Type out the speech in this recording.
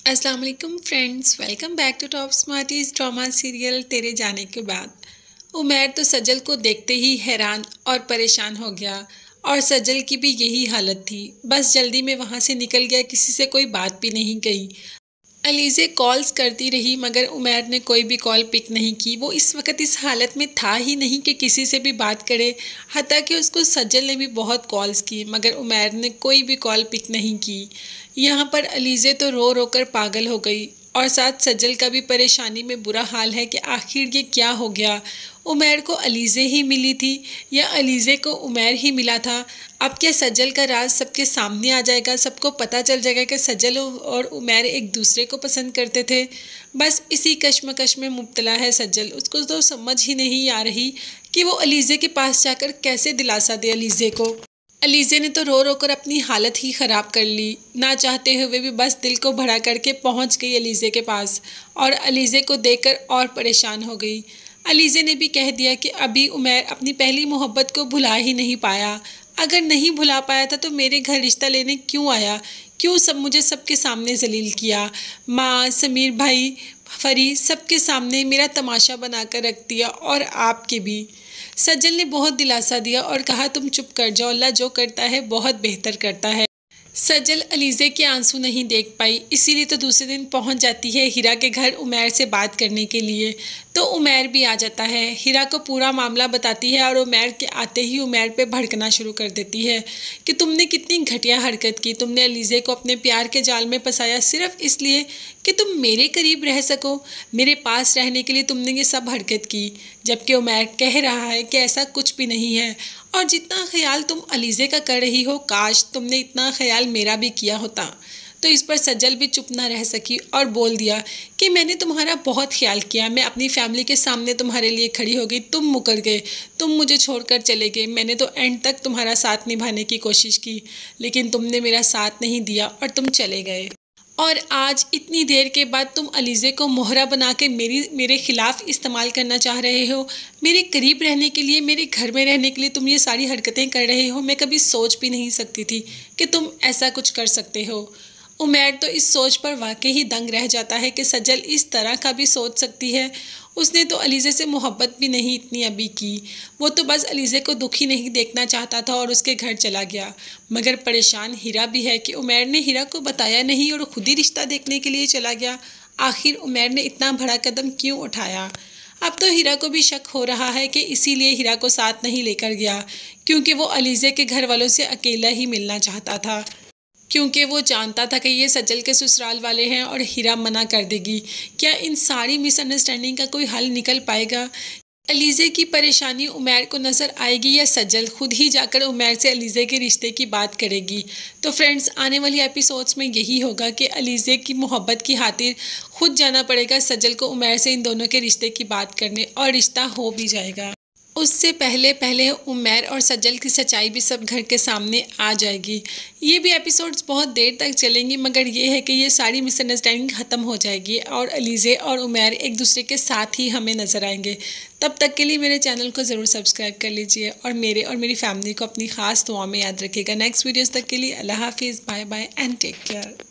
अस्सलाम वालेकुम friends, welcome back to Top Smarties drama serial तेरे जाने के बाद। उमैर तो सजल को देखते ही हैरान और परेशान हो गया और सजल की भी यही हालत थी। बस जल्दी में वहाँ से निकल गया, किसी से कोई बात भी नहीं कही। अलीज़े कॉल्स करती रही मगर उमैर ने कोई भी कॉल पिक नहीं की। वो इस वक्त इस हालत में था ही नहीं कि किसी से भी बात करे। हत्ता कि उसको सज्जल ने भी बहुत कॉल्स की मगर उमैर ने कोई भी कॉल पिक नहीं की। यहाँ पर अलीज़े तो रो रो कर पागल हो गई और साथ सज्जल का भी परेशानी में बुरा हाल है कि आखिर ये क्या हो गया। उमैर को अलीज़े ही मिली थी या अलीज़े को उमैर ही मिला था। अब क्या सज्जल का राज सबके सामने आ जाएगा, सबको पता चल जाएगा कि सज्जल और उमैर एक दूसरे को पसंद करते थे। बस इसी कश्मकश में मुब्तला है सज्जल। उसको तो समझ ही नहीं आ रही कि वो अलीज़े के पास जाकर कैसे दिलासा दे अलीज़े को। अलीज़े ने तो रो रो कर अपनी हालत ही ख़राब कर ली। ना चाहते हुए भी बस दिल को भरा करके पहुंच गई अलीज़े के पास और अलीज़े को देखकर और परेशान हो गई। अलीज़े ने भी कह दिया कि अभी उमैर अपनी पहली मोहब्बत को भुला ही नहीं पाया। अगर नहीं भुला पाया था तो मेरे घर रिश्ता लेने क्यों आया, क्यों सब मुझे सबके सामने जलील किया। माँ, समीर भाई, फरी सबके सामने मेरा तमाशा बनाकर रख दिया और आपके भी। सज्जल ने बहुत दिलासा दिया और कहा तुम चुप कर जाओ, अल्लाह जो करता है बहुत बेहतर करता है। सज्जल अलीज़े के आंसू नहीं देख पाई, इसीलिए तो दूसरे दिन पहुंच जाती है हीरा के घर उमैर से बात करने के लिए। तो उमैर भी आ जाता है, हीरा को पूरा मामला बताती है और उमैर के आते ही उमैर पे भड़कना शुरू कर देती है कि तुमने कितनी घटिया हरकत की। तुमने अलीज़े को अपने प्यार के जाल में फंसाया सिर्फ इसलिए कि तुम मेरे करीब रह सको, मेरे पास रहने के लिए तुमने ये सब हरकत की। जबकि उमैर कह रहा है कि ऐसा कुछ भी नहीं है और जितना ख्याल तुम अलीज़े का कर रही हो काश तुमने इतना ख्याल मेरा भी किया होता। तो इस पर सज्जल भी चुप ना रह सकी और बोल दिया कि मैंने तुम्हारा बहुत ख्याल किया, मैं अपनी फैमिली के सामने तुम्हारे लिए खड़ी हो गई, तुम मुकर गए, तुम मुझे छोड़कर चले गए। मैंने तो एंड तक तुम्हारा साथ निभाने की कोशिश की लेकिन तुमने मेरा साथ नहीं दिया और तुम चले गए। और आज इतनी देर के बाद तुम अलीज़े को मोहरा बना के मेरे खिलाफ इस्तेमाल करना चाह रहे हो। मेरे करीब रहने के लिए, मेरे घर में रहने के लिए तुम ये सारी हरकतें कर रहे हो। मैं कभी सोच भी नहीं सकती थी कि तुम ऐसा कुछ कर सकते हो। उमैर तो इस सोच पर वाकई ही दंग रह जाता है कि सज्जल इस तरह का भी सोच सकती है। उसने तो अलीज़े से मोहब्बत भी नहीं इतनी अभी की, वो तो बस अलीज़े को दुखी नहीं देखना चाहता था और उसके घर चला गया। मगर परेशान हीरा भी है कि उमैर ने हीरा को बताया नहीं और खुद ही रिश्ता देखने के लिए चला गया। आखिर उमैर ने इतना बड़ा कदम क्यों उठाया। अब तो हीरा को भी शक हो रहा है कि इसीलिए हीरा को साथ नहीं लेकर गया क्योंकि वो अलीज़े के घर वालों से अकेला ही मिलना चाहता था, क्योंकि वो जानता था कि ये सज्जल के ससुराल वाले हैं और हीरा मना कर देगी। क्या इन सारी मिसअंडरस्टैंडिंग का कोई हल निकल पाएगा। अलीज़े की परेशानी उमैर को नज़र आएगी या सज्जल खुद ही जाकर उमैर से अलीज़े के रिश्ते की बात करेगी। तो फ्रेंड्स, आने वाली एपिसोड्स में यही होगा कि अलीज़े की मोहब्बत की खातिर खुद जाना पड़ेगा सज्जल को उमैर से इन दोनों के रिश्ते की बात करने और रिश्ता हो भी जाएगा। उससे पहले पहले उमैर और सज्जल की सच्चाई भी सब घर के सामने आ जाएगी। ये भी एपिसोड्स बहुत देर तक चलेंगी मगर ये है कि ये सारी मिसअंडरस्टैंडिंग ख़त्म हो जाएगी और अलीज़े और उमैर एक दूसरे के साथ ही हमें नज़र आएंगे। तब तक के लिए मेरे चैनल को ज़रूर सब्सक्राइब कर लीजिए और मेरे और मेरी फैमिली को अपनी ख़ास दुआ में याद रखिएगा। नेक्स्ट वीडियोज़ तक के लिए अल्लाह हाफिज़, bye bye and take care.